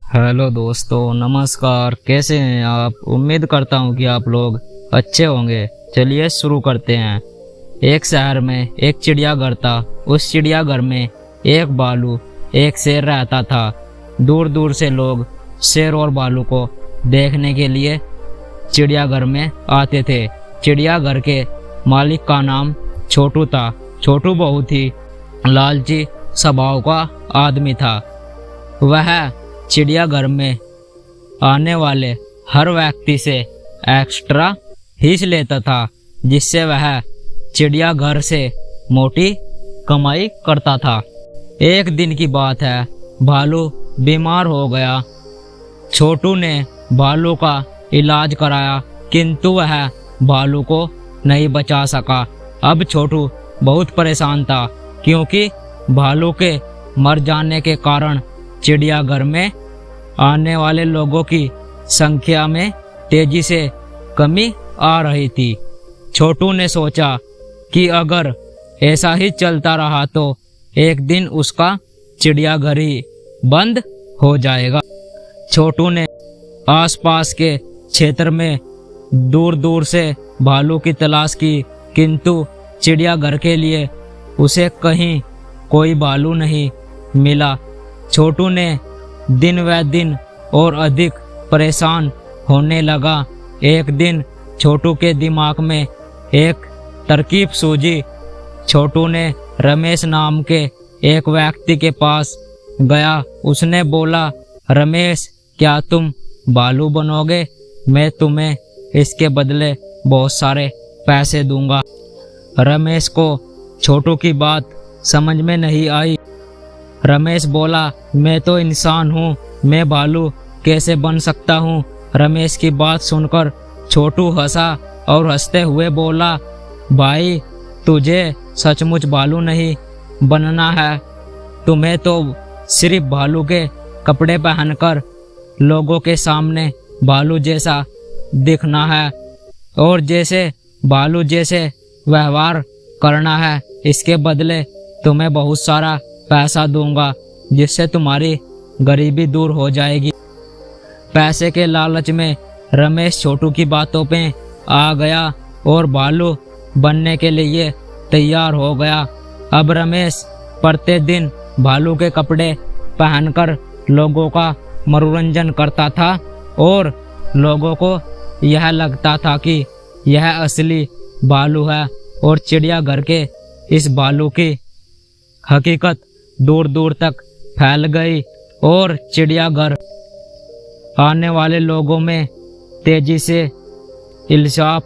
Hello दोस्तों, नमस्कार। कैसे हैं आप? उम्मीद करता हूँ कि आप लोग अच्छे होंगे। चलिए शुरू करते हैं। एक शहर में एक चिड़ियाघर था। उस चिड़ियाघर में एक भालू, एक शेर रहता था। दूर दूर से लोग शेर और भालू को देखने के लिए चिड़ियाघर में आते थे। चिड़ियाघर के मालिक का नाम छोटू था। छोटू बहुत ही लालची स्वभाव का आदमी था। वह चिड़ियाघर में आने वाले हर व्यक्ति से एक्स्ट्रा हिस्सा लेता था, जिससे वह चिड़ियाघर से मोटी कमाई करता था। एक दिन की बात है, भालू बीमार हो गया। छोटू ने भालू का इलाज कराया, किंतु वह भालू को नहीं बचा सका। अब छोटू बहुत परेशान था, क्योंकि भालू के मर जाने के कारण चिड़ियाघर में आने वाले लोगों की संख्या में तेजी से कमी आ रही थी। छोटू ने सोचा कि अगर ऐसा ही चलता रहा तो एक दिन उसका चिड़ियाघर ही बंद हो जाएगा। छोटू ने आसपास के क्षेत्र में दूर दूर से भालू की तलाश की, किंतु चिड़ियाघर के लिए उसे कहीं कोई भालू नहीं मिला। छोटू ने दिन व दिन और अधिक परेशान होने लगा। एक दिन छोटू के दिमाग में एक तरकीब सूझी। छोटू ने रमेश नाम के एक व्यक्ति के पास गया। उसने बोला, रमेश, क्या तुम भालू बनोगे? मैं तुम्हें इसके बदले बहुत सारे पैसे दूंगा। रमेश को छोटू की बात समझ में नहीं आई। रमेश बोला, मैं तो इंसान हूँ, मैं भालू कैसे बन सकता हूँ? रमेश की बात सुनकर छोटू हंसा और हंसते हुए बोला, भाई, तुझे सचमुच भालू नहीं बनना है। तुम्हें तो सिर्फ भालू के कपड़े पहनकर लोगों के सामने भालू जैसा दिखना है और जैसे भालू जैसे व्यवहार करना है। इसके बदले तुम्हें बहुत सारा पैसा दूंगा, जिससे तुम्हारी गरीबी दूर हो जाएगी। पैसे के लालच में रमेश छोटू की बातों पे आ गया और भालू बनने के लिए तैयार हो गया। अब रमेश प्रतिदिन भालू के कपड़े पहनकर लोगों का मनोरंजन करता था और लोगों को यह लगता था कि यह असली भालू है और चिड़ियाघर के इस भालू की हकीकत दूर दूर तक फैल गई और चिड़ियाघर आने वाले लोगों में तेजी से इल्जाम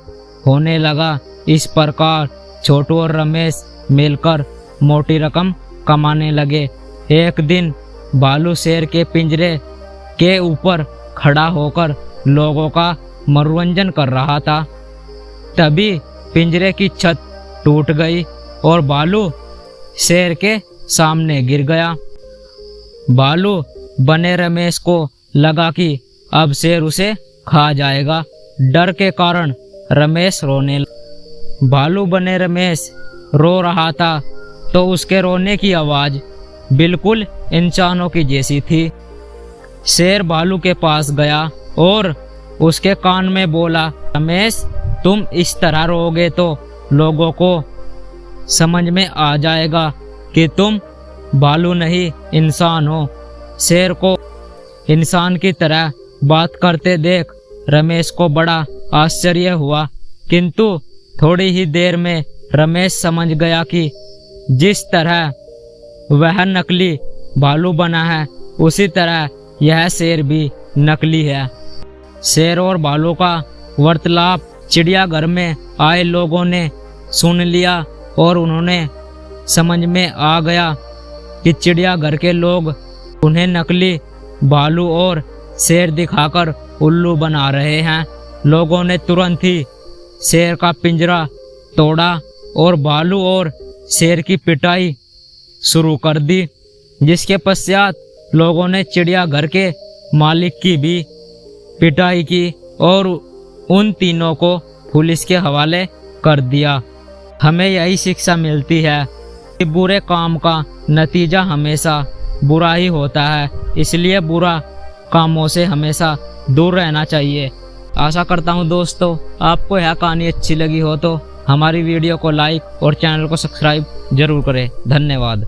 होने लगा। इस प्रकार छोटू और रमेश मिलकर मोटी रकम कमाने लगे। एक दिन भालू शेर के पिंजरे के ऊपर खड़ा होकर लोगों का मनोरंजन कर रहा था। तभी पिंजरे की छत टूट गई और भालू शेर के सामने गिर गया। भालू बने रमेश को लगा कि अब शेर उसे खा जाएगा। डर के कारण रमेश रोने लगा। भालू बने रमेश रो रहा था तो उसके रोने की आवाज बिल्कुल इंसानों की जैसी थी। शेर भालू के पास गया और उसके कान में बोला, रमेश, तुम इस तरह रोगे तो लोगों को समझ में आ जाएगा कि तुम भालू नहीं इंसान हो। शेर को इंसान की तरह बात करते देख रमेश को बड़ा आश्चर्य हुआ, किंतु थोड़ी ही देर में रमेश समझ गया कि जिस तरह वह नकली भालू बना है, उसी तरह यह शेर भी नकली है। शेर और भालू का वार्तालाप चिड़ियाघर में आए लोगों ने सुन लिया और उन्होंने समझ में आ गया कि चिड़ियाघर के लोग उन्हें नकली भालू और शेर दिखाकर उल्लू बना रहे हैं। लोगों ने तुरंत ही शेर का पिंजरा तोड़ा और भालू और शेर की पिटाई शुरू कर दी, जिसके पश्चात लोगों ने चिड़ियाघर के मालिक की भी पिटाई की और उन तीनों को पुलिस के हवाले कर दिया। हमें यही शिक्षा मिलती है कि बुरे काम का नतीजा हमेशा बुरा ही होता है, इसलिए बुरा कामों से हमेशा दूर रहना चाहिए। आशा करता हूँ दोस्तों आपको यह कहानी अच्छी लगी हो तो हमारी वीडियो को लाइक और चैनल को सब्सक्राइब जरूर करें। धन्यवाद।